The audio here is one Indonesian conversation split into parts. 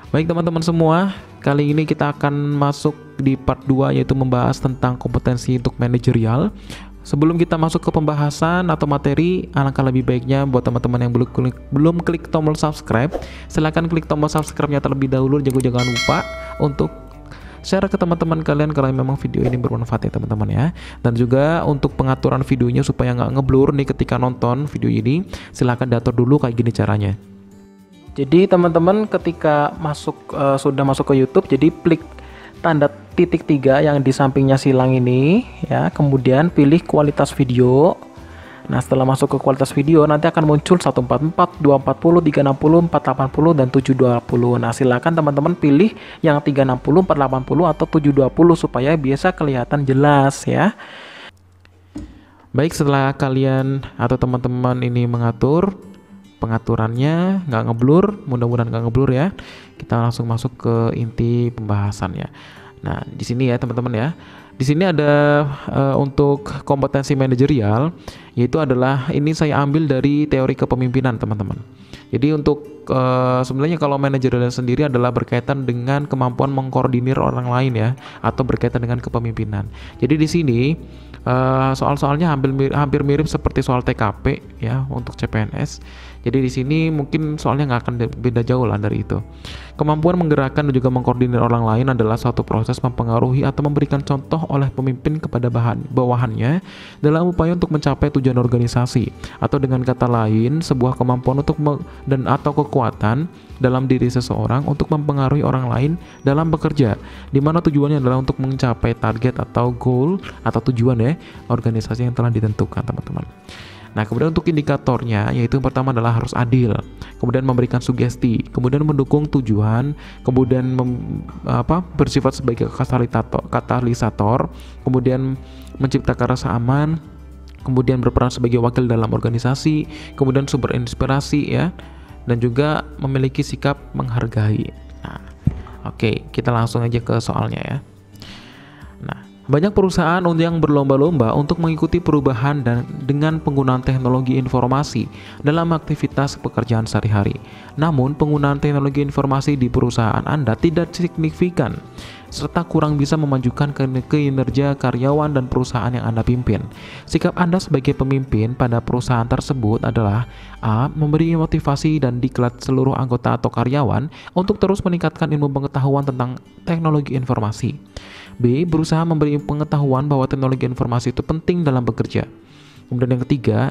Baik teman-teman semua, kali ini kita akan masuk di part 2 yaitu membahas tentang kompetensi untuk manajerial. Sebelum kita masuk ke pembahasan atau materi, alangkah lebih baiknya buat teman-teman yang belum klik tombol subscribe, silahkan klik tombol subscribe-nya terlebih dahulu. Jangan lupa untuk share ke teman-teman kalian kalau memang video ini bermanfaat ya teman-teman ya. Dan juga untuk pengaturan videonya supaya nggak ngeblur nih ketika nonton video ini, silahkan diatur dulu kayak gini caranya. Jadi teman-teman ketika sudah masuk ke YouTube, jadi klik tanda titik 3 yang di sampingnya silang ini ya, kemudian pilih kualitas video. Nah, setelah masuk ke kualitas video nanti akan muncul 144, 240, 360, 480 dan 720. Nah, silakan teman-teman pilih yang 360, 480 atau 720 supaya bisa kelihatan jelas ya. Baik, setelah kalian atau teman-teman ini mengatur pengaturannya nggak ngeblur, mudah-mudahan nggak ngeblur ya. Kita langsung masuk ke inti pembahasannya. Nah, di sini ya teman-teman ya. Di sini ada untuk kompetensi manajerial, yaitu adalah ini saya ambil dari teori kepemimpinan teman-teman. Jadi untuk sebenarnya kalau manajerial sendiri adalah berkaitan dengan kemampuan mengkoordinir orang lain ya, atau berkaitan dengan kepemimpinan. Jadi di sini soal-soalnya hampir mirip seperti soal TKP ya untuk CPNS. Jadi di sini mungkin soalnya nggak akan beda jauh lah dari itu. Kemampuan menggerakkan dan juga mengkoordinir orang lain adalah suatu proses mempengaruhi atau memberikan contoh oleh pemimpin kepada bawahannya dalam upaya untuk mencapai tujuan organisasi, atau dengan kata lain sebuah kemampuan untuk atau kekuatan dalam diri seseorang untuk mempengaruhi orang lain dalam bekerja, di mana tujuannya adalah untuk mencapai target atau goal atau tujuan ya organisasi yang telah ditentukan teman-teman. Nah, kemudian untuk indikatornya yaitu yang pertama adalah harus adil, kemudian memberikan sugesti, kemudian mendukung tujuan, kemudian bersifat sebagai katalisator, kemudian menciptakan rasa aman, kemudian berperan sebagai wakil dalam organisasi, kemudian sumber inspirasi ya, dan juga memiliki sikap menghargai. Nah, oke, kita langsung aja ke soalnya ya. Nah, banyak perusahaan yang berlomba-lomba untuk mengikuti perubahan dan dengan penggunaan teknologi informasi dalam aktivitas pekerjaan sehari-hari. Namun, penggunaan teknologi informasi di perusahaan Anda tidak signifikan serta kurang bisa memajukan kinerja karyawan dan perusahaan yang Anda pimpin. Sikap Anda sebagai pemimpin pada perusahaan tersebut adalah A. Memberi motivasi dan diklat seluruh anggota atau karyawan untuk terus meningkatkan ilmu pengetahuan tentang teknologi informasi. B. Berusaha memberi pengetahuan bahwa teknologi informasi itu penting dalam bekerja. Kemudian yang ketiga,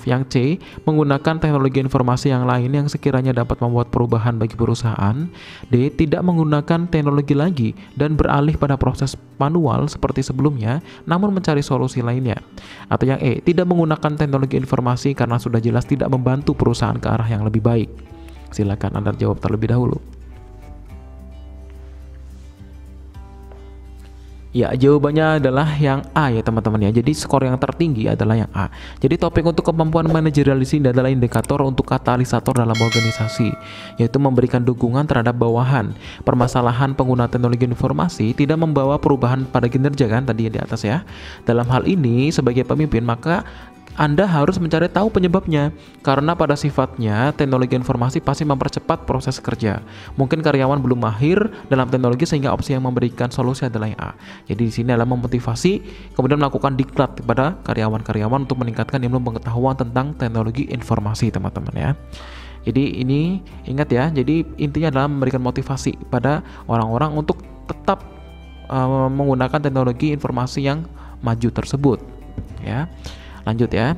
yang C, menggunakan teknologi informasi yang lain yang sekiranya dapat membuat perubahan bagi perusahaan. D, tidak menggunakan teknologi lagi dan beralih pada proses manual seperti sebelumnya, namun mencari solusi lainnya. Atau yang E, tidak menggunakan teknologi informasi karena sudah jelas tidak membantu perusahaan ke arah yang lebih baik. Silakan Anda jawab terlebih dahulu. Ya, jawabannya adalah yang A ya teman-teman ya. Jadi skor yang tertinggi adalah yang A. Jadi topik untuk kemampuan manajerial di sini adalah indikator untuk katalisator dalam organisasi, yaitu memberikan dukungan terhadap bawahan. Permasalahan pengguna teknologi informasi tidak membawa perubahan pada kinerja kan tadi di atas ya. Dalam hal ini sebagai pemimpin maka Anda harus mencari tahu penyebabnya, karena pada sifatnya teknologi informasi pasti mempercepat proses kerja. Mungkin karyawan belum mahir dalam teknologi sehingga opsi yang memberikan solusi adalah yang A. Jadi di sini adalah memotivasi, kemudian melakukan diklat kepada karyawan-karyawan untuk meningkatkan ilmu pengetahuan tentang teknologi informasi teman-teman ya. Jadi ini ingat ya, jadi intinya adalah memberikan motivasi pada orang-orang untuk tetap menggunakan teknologi informasi yang maju tersebut ya. Lanjut ya.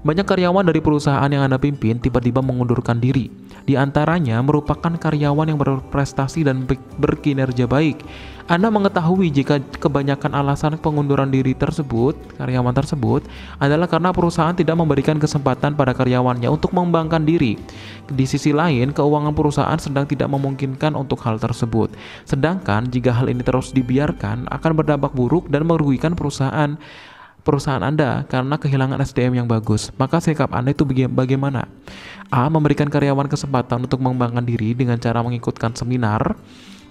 Banyak karyawan dari perusahaan yang Anda pimpin tiba-tiba mengundurkan diri. Di antaranya merupakan karyawan yang berprestasi dan berkinerja baik. Anda mengetahui jika kebanyakan alasan pengunduran diri karyawan tersebut adalah karena perusahaan tidak memberikan kesempatan pada karyawannya untuk mengembangkan diri. Di sisi lain, keuangan perusahaan sedang tidak memungkinkan untuk hal tersebut. Sedangkan jika hal ini terus dibiarkan akan berdampak buruk dan merugikan perusahaan Anda karena kehilangan SDM yang bagus. Maka sikap Anda itu bagaimana? A. Memberikan karyawan kesempatan untuk mengembangkan diri dengan cara mengikutkan seminar.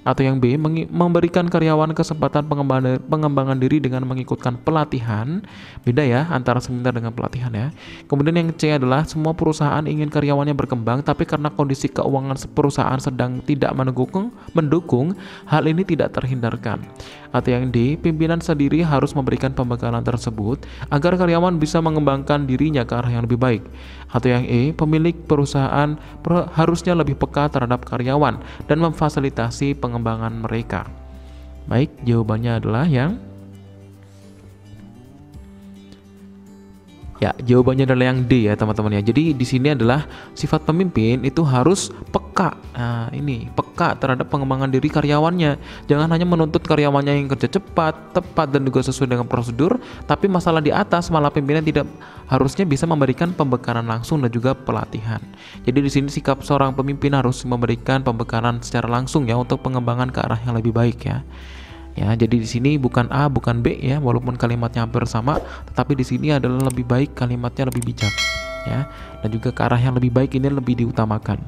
Atau yang B, memberikan karyawan kesempatan pengembangan diri dengan mengikutkan pelatihan. Beda ya antara seminar dengan pelatihan ya. Kemudian yang C adalah semua perusahaan ingin karyawannya berkembang, tapi karena kondisi keuangan perusahaan sedang tidak mendukung, hal ini tidak terhindarkan. Atau yang D, pimpinan sendiri harus memberikan pembekalan tersebut agar karyawan bisa mengembangkan dirinya ke arah yang lebih baik. Atau yang E, pemilik perusahaan harusnya lebih peka terhadap karyawan dan memfasilitasi pengembangan mereka. Baik, jawabannya adalah jawabannya adalah yang D ya teman-teman ya. Jadi di sini adalah sifat pemimpin itu harus peka. Nah, ini peka terhadap pengembangan diri karyawannya. Jangan hanya menuntut karyawannya yang kerja cepat, tepat dan juga sesuai dengan prosedur, tapi masalah di atas malah pimpinan tidak harusnya bisa memberikan pembekalan langsung dan juga pelatihan. Jadi di sini sikap seorang pemimpin harus memberikan pembekalan secara langsung ya untuk pengembangan ke arah yang lebih baik ya. Ya, jadi di sini bukan A, bukan B ya, walaupun kalimatnya hampir sama, tetapi di sini adalah lebih baik kalimatnya lebih bijak ya, dan juga ke arah yang lebih baik ini lebih diutamakan.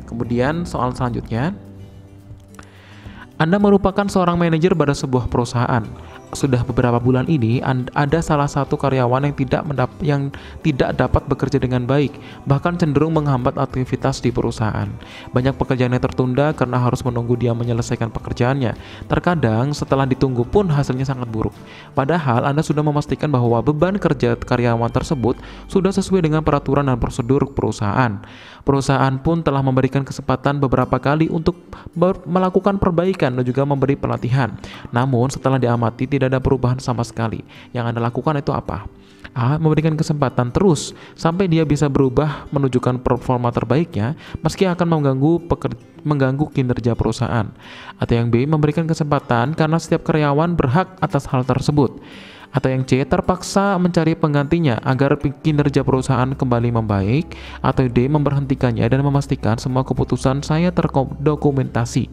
Kemudian soal selanjutnya, Anda merupakan seorang manajer pada sebuah perusahaan. Sudah beberapa bulan ini ada salah satu karyawan yang tidak dapat bekerja dengan baik, bahkan cenderung menghambat aktivitas di perusahaan. Banyak pekerjaan yang tertunda karena harus menunggu dia menyelesaikan pekerjaannya. Terkadang setelah ditunggu pun hasilnya sangat buruk. Padahal Anda sudah memastikan bahwa beban kerja karyawan tersebut sudah sesuai dengan peraturan dan prosedur perusahaan. Perusahaan pun telah memberikan kesempatan beberapa kali untuk melakukan perbaikan dan juga memberi pelatihan. Namun setelah diamati tidak ada perubahan sama sekali. Yang Anda lakukan itu apa? A. Memberikan kesempatan terus sampai dia bisa berubah menunjukkan performa terbaiknya meski akan mengganggu kinerja perusahaan. Atau yang B. Memberikan kesempatan karena setiap karyawan berhak atas hal tersebut. Atau yang C, terpaksa mencari penggantinya agar kinerja perusahaan kembali membaik. Atau D, memberhentikannya dan memastikan semua keputusan saya terdokumentasi.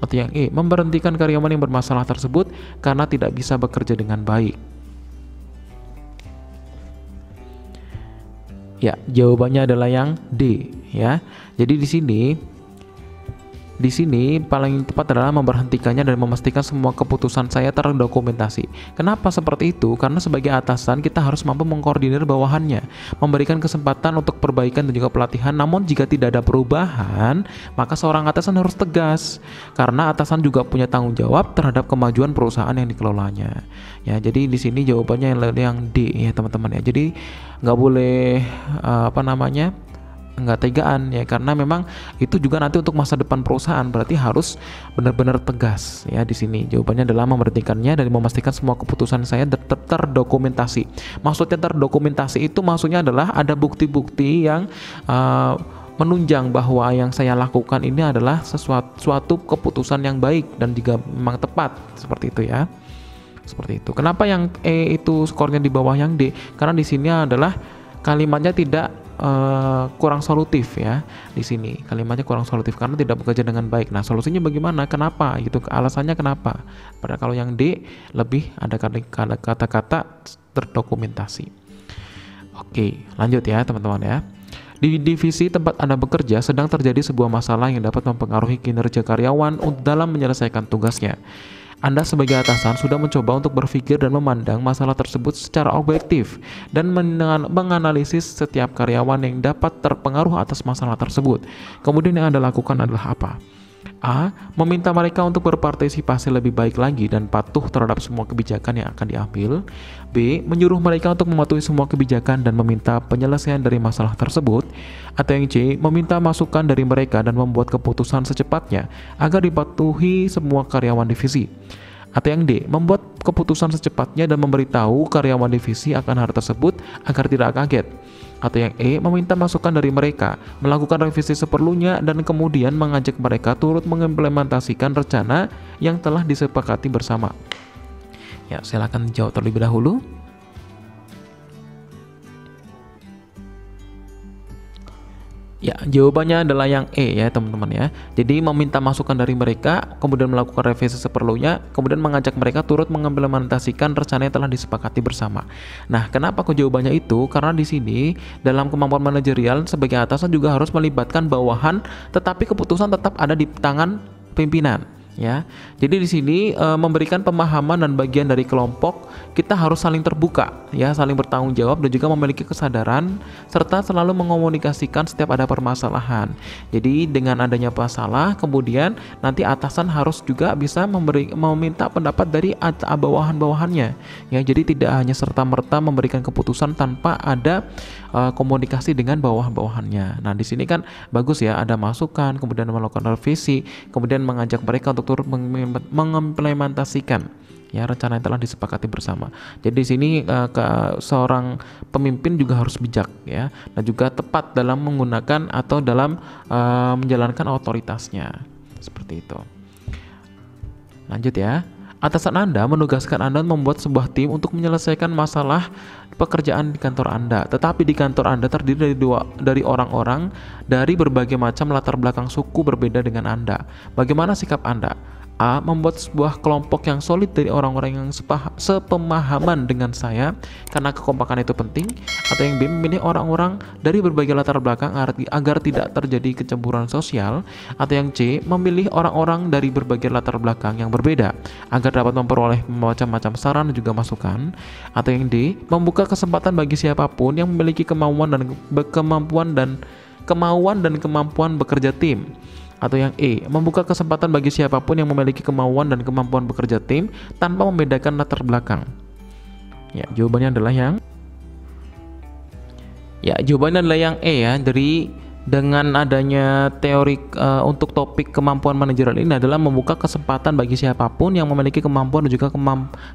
Atau yang E, memberhentikan karyawan yang bermasalah tersebut karena tidak bisa bekerja dengan baik. Ya, jawabannya adalah yang D ya. Jadi di sini paling tepat adalah memberhentikannya dan memastikan semua keputusan saya terdokumentasi. Kenapa seperti itu? Karena sebagai atasan kita harus mampu mengkoordinir bawahannya, memberikan kesempatan untuk perbaikan dan juga pelatihan. Namun jika tidak ada perubahan, maka seorang atasan harus tegas, karena atasan juga punya tanggung jawab terhadap kemajuan perusahaan yang dikelolanya. Ya, jadi di sini jawabannya yang D ya teman-teman ya. Jadi nggak boleh nggak tegaan ya, karena memang itu juga nanti untuk masa depan perusahaan, berarti harus benar-benar tegas ya. Di sini jawabannya adalah memberhentikannya dan memastikan semua keputusan saya terdokumentasi. Maksudnya terdokumentasi itu maksudnya adalah ada bukti-bukti yang menunjang bahwa yang saya lakukan ini adalah suatu keputusan yang baik dan juga memang tepat, seperti itu ya. Seperti itu. Kenapa yang E itu skornya di bawah yang D? Karena di sini adalah kalimatnya tidak kurang solutif ya. Di sini kalimatnya kurang solutif karena tidak bekerja dengan baik. Nah, solusinya bagaimana? Kenapa? Gitu, alasannya kenapa? Padahal kalau yang D lebih ada kata-kata terdokumentasi. Oke, lanjut ya teman-teman ya. Di divisi tempat Anda bekerja sedang terjadi sebuah masalah yang dapat mempengaruhi kinerja karyawan dalam menyelesaikan tugasnya. Anda sebagai atasan sudah mencoba untuk berpikir dan memandang masalah tersebut secara objektif dan menganalisis setiap karyawan yang dapat terpengaruh atas masalah tersebut. Kemudian yang Anda lakukan adalah apa? A. Meminta mereka untuk berpartisipasi lebih baik lagi dan patuh terhadap semua kebijakan yang akan diambil. B. Menyuruh mereka untuk mematuhi semua kebijakan dan meminta penyelesaian dari masalah tersebut. Atau yang C. Meminta masukan dari mereka dan membuat keputusan secepatnya agar dipatuhi semua karyawan divisi. Atau yang D. Membuat keputusan secepatnya dan memberitahu karyawan divisi akan hal tersebut agar tidak kaget. Atau yang E. Meminta masukan dari mereka, melakukan revisi seperlunya dan kemudian mengajak mereka turut mengimplementasikan rencana yang telah disepakati bersama. Ya, silakan jawab terlebih dahulu. Ya, jawabannya adalah yang E ya teman-teman ya. Jadi meminta masukan dari mereka, kemudian melakukan revisi seperlunya, kemudian mengajak mereka turut mengimplementasikan rencana yang telah disepakati bersama. Nah, kenapa kok jawabannya itu? Karena di sini dalam kemampuan manajerial sebagai atasan juga harus melibatkan bawahan, tetapi keputusan tetap ada di tangan pimpinan. Ya, jadi di sini memberikan pemahaman dan bagian dari kelompok kita harus saling terbuka, ya, saling bertanggung jawab dan juga memiliki kesadaran serta selalu mengomunikasikan setiap ada permasalahan. Jadi dengan adanya masalah, kemudian nanti atasan harus juga bisa meminta pendapat dari bawahan-bawahannya. Ya, jadi tidak hanya serta-merta memberikan keputusan tanpa ada komunikasi dengan bawah-bawahannya. Nah, di sini kan bagus ya, ada masukan, kemudian melakukan revisi, kemudian mengajak mereka untuk turut mengimplementasikan ya rencana yang telah disepakati bersama. Jadi di sini seorang pemimpin juga harus bijak ya, dan juga tepat dalam menggunakan atau dalam menjalankan otoritasnya. Seperti itu. Lanjut ya. Atasan Anda menugaskan Anda membuat sebuah tim untuk menyelesaikan masalah pekerjaan di kantor Anda. Tetapi di kantor Anda terdiri dari orang-orang dari berbagai macam latar belakang suku berbeda dengan Anda. Bagaimana sikap Anda? A. Membuat sebuah kelompok yang solid dari orang-orang yang sepemahaman dengan saya karena kekompakan itu penting. Atau yang B. Memilih orang-orang dari berbagai latar belakang agar tidak terjadi kecemburuan sosial. Atau yang C. Memilih orang-orang dari berbagai latar belakang yang berbeda agar dapat memperoleh macam-macam saran dan juga masukan. Atau yang D. Membuka kesempatan bagi siapapun yang memiliki kemauan dan kemampuan bekerja tim. Atau yang E, membuka kesempatan bagi siapapun yang memiliki kemauan dan kemampuan bekerja tim tanpa membedakan latar belakang. Ya, jawabannya adalah yang E ya. Dengan adanya teori untuk topik kemampuan manajerial ini adalah membuka kesempatan bagi siapapun yang memiliki kemampuan dan juga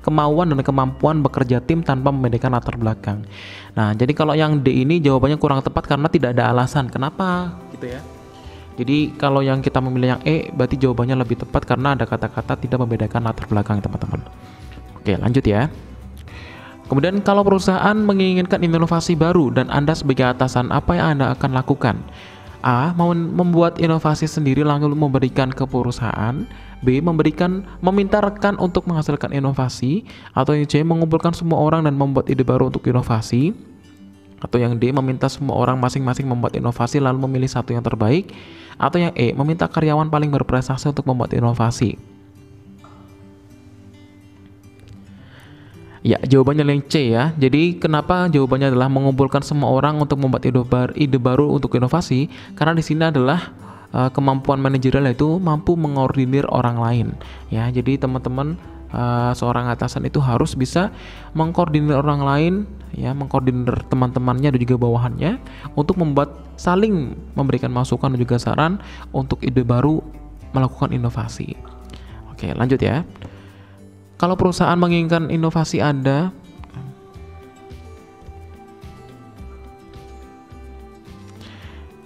kemauan dan kemampuan bekerja tim tanpa membedakan latar belakang. Nah, jadi kalau yang D ini jawabannya kurang tepat karena tidak ada alasan. Kenapa? Gitu ya. Jadi kalau yang kita memilih yang E, berarti jawabannya lebih tepat karena ada kata-kata tidak membedakan latar belakang, teman-teman. Oke, lanjut ya. Kemudian kalau perusahaan menginginkan inovasi baru dan Anda sebagai atasan, apa yang Anda akan lakukan? A. Membuat inovasi sendiri lalu memberikan ke perusahaan. B. Meminta rekan untuk menghasilkan inovasi. Atau yang C. Mengumpulkan semua orang dan membuat ide baru untuk inovasi. Atau yang D. Meminta semua orang masing-masing membuat inovasi lalu memilih satu yang terbaik. Atau yang E. Meminta karyawan paling berprestasi untuk membuat inovasi. Ya, jawabannya yang C ya. Jadi kenapa jawabannya adalah mengumpulkan semua orang untuk membuat ide baru untuk inovasi? Karena di sini adalah kemampuan manajerial yaitu mampu mengordinir orang lain. Ya, jadi teman-teman seorang atasan itu harus bisa mengkoordinir orang lain, ya, mengkoordinir teman-temannya dan juga bawahannya untuk saling memberikan masukan dan juga saran untuk ide baru melakukan inovasi. Oke, lanjut ya. Kalau perusahaan menginginkan inovasi Anda,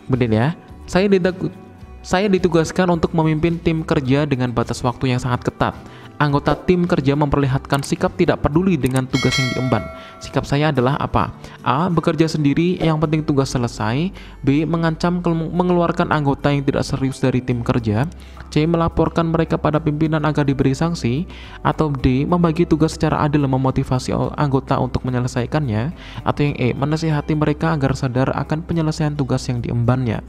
kemudian ya, saya ditugaskan untuk memimpin tim kerja dengan batas waktu yang sangat ketat. Anggota tim kerja memperlihatkan sikap tidak peduli dengan tugas yang diemban. Sikap saya adalah apa? A. Bekerja sendiri, yang penting tugas selesai. B. Mengancam mengeluarkan anggota yang tidak serius dari tim kerja. C. Melaporkan mereka pada pimpinan agar diberi sanksi. Atau D. Membagi tugas secara adil dan memotivasi anggota untuk menyelesaikannya. Atau yang E. Menasihati mereka agar sadar akan penyelesaian tugas yang diembannya.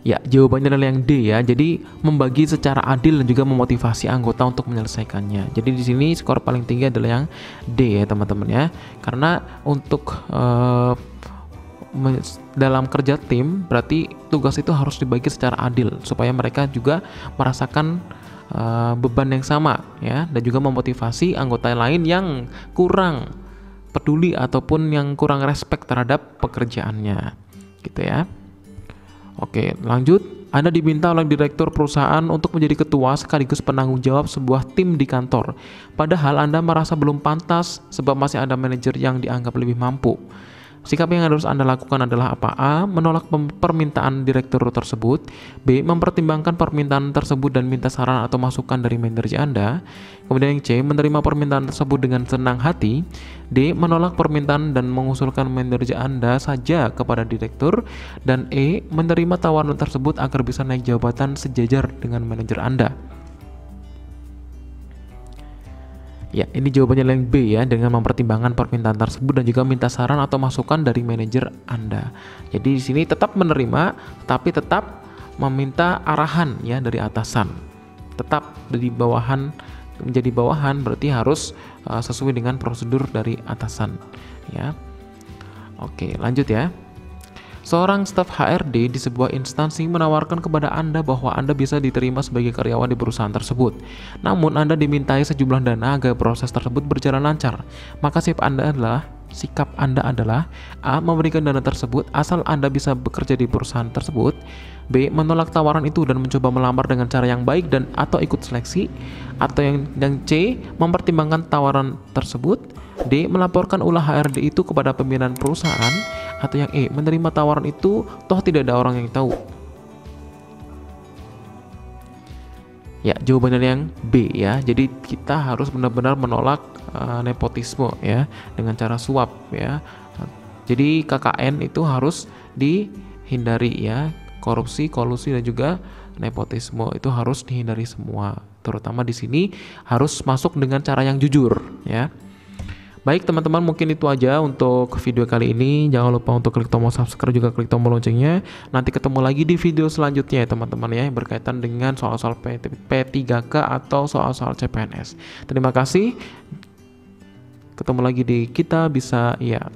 Ya, jawabannya adalah yang D ya. Jadi membagi secara adil dan juga memotivasi anggota untuk menyelesaikannya. Jadi di sini skor paling tinggi adalah yang D ya teman-teman ya. Karena untuk dalam kerja tim berarti tugas itu harus dibagi secara adil supaya mereka juga merasakan beban yang sama ya, dan juga memotivasi anggota lain yang kurang peduli ataupun yang kurang respect terhadap pekerjaannya. Gitu ya. Oke, lanjut. Anda diminta oleh direktur perusahaan untuk menjadi ketua sekaligus penanggung jawab sebuah tim di kantor. Padahal Anda merasa belum pantas sebab masih ada manajer yang dianggap lebih mampu. Sikap yang harus Anda lakukan adalah apa? A. Menolak permintaan direktur tersebut. B. Mempertimbangkan permintaan tersebut dan minta saran atau masukan dari manajer Anda. Kemudian yang C. Menerima permintaan tersebut dengan senang hati. D. Menolak permintaan dan mengusulkan manajer Anda saja kepada direktur. Dan E. Menerima tawaran tersebut agar bisa naik jabatan sejajar dengan manajer Anda. Ya, ini jawabannya yang B ya, dengan mempertimbangkan permintaan tersebut dan juga minta saran atau masukan dari manajer Anda. Jadi di sini tetap menerima, tapi tetap meminta arahan ya dari atasan. Tetap dari bawahan menjadi bawahan berarti harus sesuai dengan prosedur dari atasan ya. Oke, lanjut ya. Seorang staf HRD di sebuah instansi menawarkan kepada Anda bahwa Anda bisa diterima sebagai karyawan di perusahaan tersebut. Namun Anda dimintai sejumlah dana agar proses tersebut berjalan lancar. Maka sikap Anda adalah A. Memberikan dana tersebut asal Anda bisa bekerja di perusahaan tersebut. B. Menolak tawaran itu dan mencoba melamar dengan cara yang baik dan atau ikut seleksi. Atau yang C. Mempertimbangkan tawaran tersebut. D. Melaporkan ulah HRD itu kepada pimpinan perusahaan. Atau yang E. Menerima tawaran itu toh tidak ada orang yang tahu. Ya, jawabannya yang B ya. Jadi kita harus benar-benar menolak nepotisme ya dengan cara suap ya. Jadi KKN itu harus dihindari ya. Korupsi, kolusi dan juga nepotisme itu harus dihindari semua. Terutama di sini harus masuk dengan cara yang jujur ya. Baik teman-teman, mungkin itu aja untuk video kali ini. Jangan lupa untuk klik tombol subscribe juga klik tombol loncengnya. Nanti ketemu lagi di video selanjutnya ya teman-teman ya, yang berkaitan dengan soal-soal P3K atau soal-soal CPNS. Terima kasih. Ketemu lagi di Kita Bisa Ya.